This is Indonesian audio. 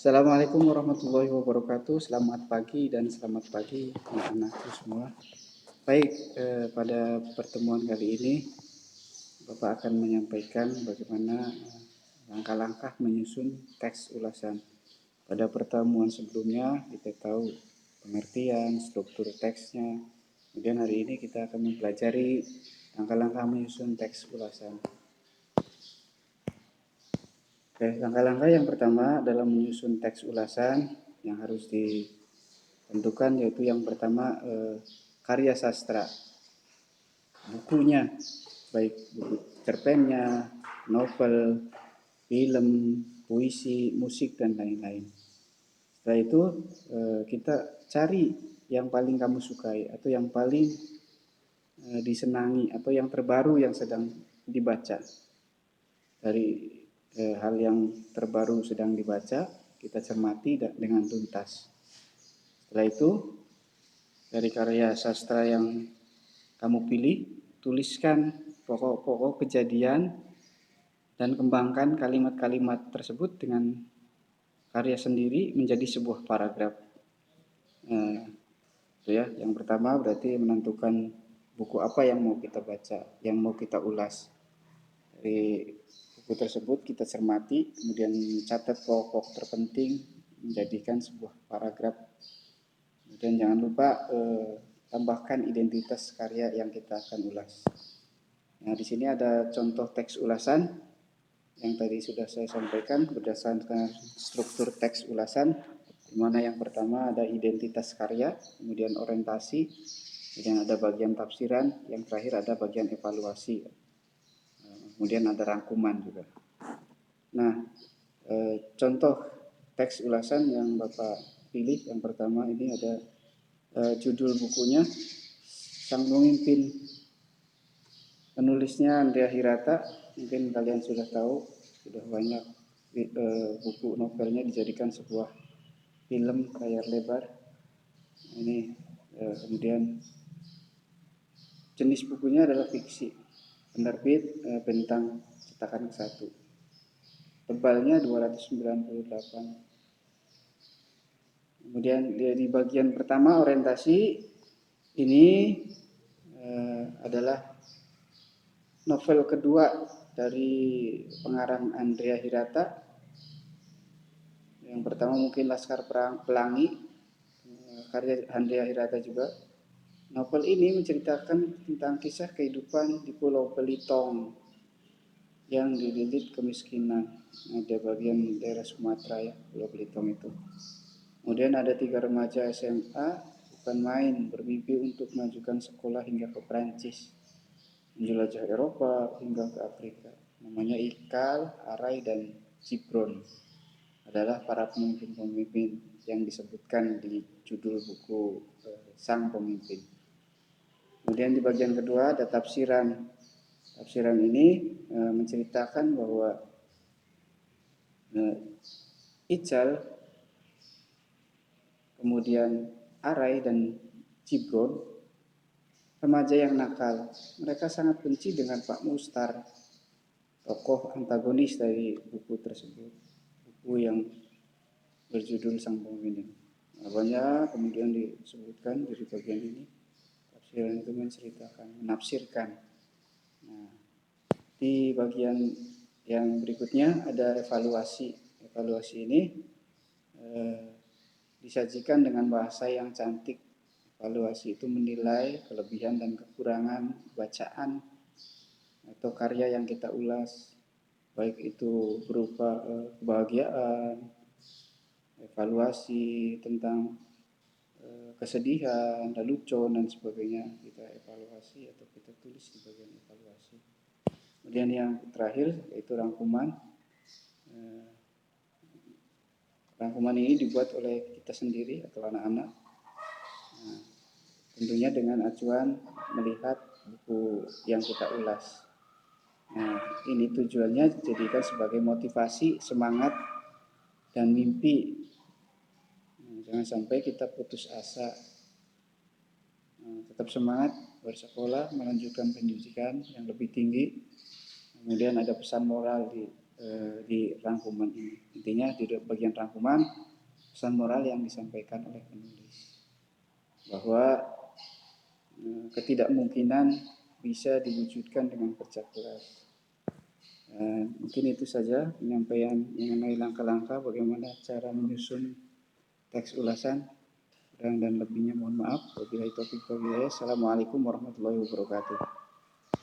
Assalamualaikum warahmatullahi wabarakatuh. Selamat pagi dan selamat pagi anak-anakku semua. Baik, pada pertemuan kali ini Bapak akan menyampaikan bagaimana langkah-langkah menyusun teks ulasan. Pada pertemuan sebelumnya kita tahu pengertian, struktur teksnya. Kemudian hari ini kita akan mempelajari langkah-langkah menyusun teks ulasan. Oke, langkah-langkah yang pertama dalam menyusun teks ulasan yang harus ditentukan yaitu yang pertama karya sastra, bukunya, baik buku cerpennya, novel, film, puisi, musik dan lain-lain. Setelah itu kita cari yang paling kamu sukai atau yang paling disenangi atau yang terbaru yang sedang dibaca. Dari hal yang terbaru sedang dibaca, kita cermati dengan tuntas. Setelah itu, dari karya sastra yang kamu pilih, tuliskan pokok-pokok kejadian dan kembangkan kalimat-kalimat tersebut dengan karya sendiri menjadi sebuah paragraf. Itu ya. Yang pertama berarti menentukan buku apa yang mau kita baca, yang mau kita ulas. Dari buku tersebut kita cermati, kemudian catat pokok terpenting, menjadikan sebuah paragraf. Kemudian jangan lupa tambahkan identitas karya yang kita akan ulas. Nah, di sini ada contoh teks ulasan yang tadi sudah saya sampaikan berdasarkan struktur teks ulasan, di mana yang pertama ada identitas karya, kemudian orientasi, kemudian ada bagian tafsiran, yang terakhir ada bagian evaluasi. Kemudian ada rangkuman juga. Nah, contoh teks ulasan yang Bapak pilih yang pertama ini ada judul bukunya Sang Pemimpin. Penulisnya Andrea Hirata, mungkin kalian sudah tahu, sudah banyak buku novelnya dijadikan sebuah film layar lebar. Ini kemudian jenis bukunya adalah fiksi. Penerbit Bentang cetakan ke-1. Tebalnya 298. Kemudian di bagian pertama orientasi ini adalah novel kedua dari pengarang Andrea Hirata. Yang pertama mungkin Laskar Pelangi, karya Andrea Hirata juga. Novel ini menceritakan tentang kisah kehidupan di Pulau Belitung yang dililit kemiskinan. Ada bagian daerah Sumatera ya, Pulau Belitung itu. Kemudian ada 3 remaja SMA, bukan main, bermimpi untuk melanjutkan sekolah hingga ke Perancis, menjelajah Eropa hingga ke Afrika. Namanya Ikal, Arai, dan Cipron. Adalah para pemimpin-pemimpin yang disebutkan di judul buku Sang Pemimpin. Kemudian di bagian kedua ada tafsiran. Tafsiran ini menceritakan bahwa Ical, kemudian Arai dan Cipron, remaja yang nakal. Mereka sangat benci dengan Pak Mustar, tokoh antagonis dari buku tersebut. Buku yang berjudul Sang Pemimpin. Banyak kemudian disebutkan dari bagian ini. Tafsiran itu menceritakan, menafsirkan. Nah, di bagian yang berikutnya ada evaluasi. Evaluasi ini disajikan dengan bahasa yang cantik. Evaluasi itu menilai kelebihan dan kekurangan bacaan atau karya yang kita ulas, baik itu berupa kebahagiaan, evaluasi tentang kesedihan, lelucon dan sebagainya, kita evaluasi atau kita tulis di bagian evaluasi. Kemudian yang terakhir yaitu rangkuman. Rangkuman ini dibuat oleh kita sendiri atau anak-anak. Nah, tentunya dengan acuan melihat buku yang kita ulas. Nah, ini tujuannya dijadikan sebagai motivasi, semangat, dan mimpi. Nah, jangan sampai kita putus asa. Nah, tetap semangat bersekolah, melanjutkan pendidikan yang lebih tinggi. Kemudian ada pesan moral di di rangkuman ini. Intinya di bagian rangkuman pesan moral yang disampaikan oleh penulis bahwa ketidakmungkinan bisa diwujudkan dengan kerja keras. Mungkin itu saja penyampaian mengenai langkah-langkah bagaimana cara menyusun teks ulasan. Dan lebihnya mohon maaf. Wabillahi taufiq wal hidayah. Assalamualaikum warahmatullahi wabarakatuh.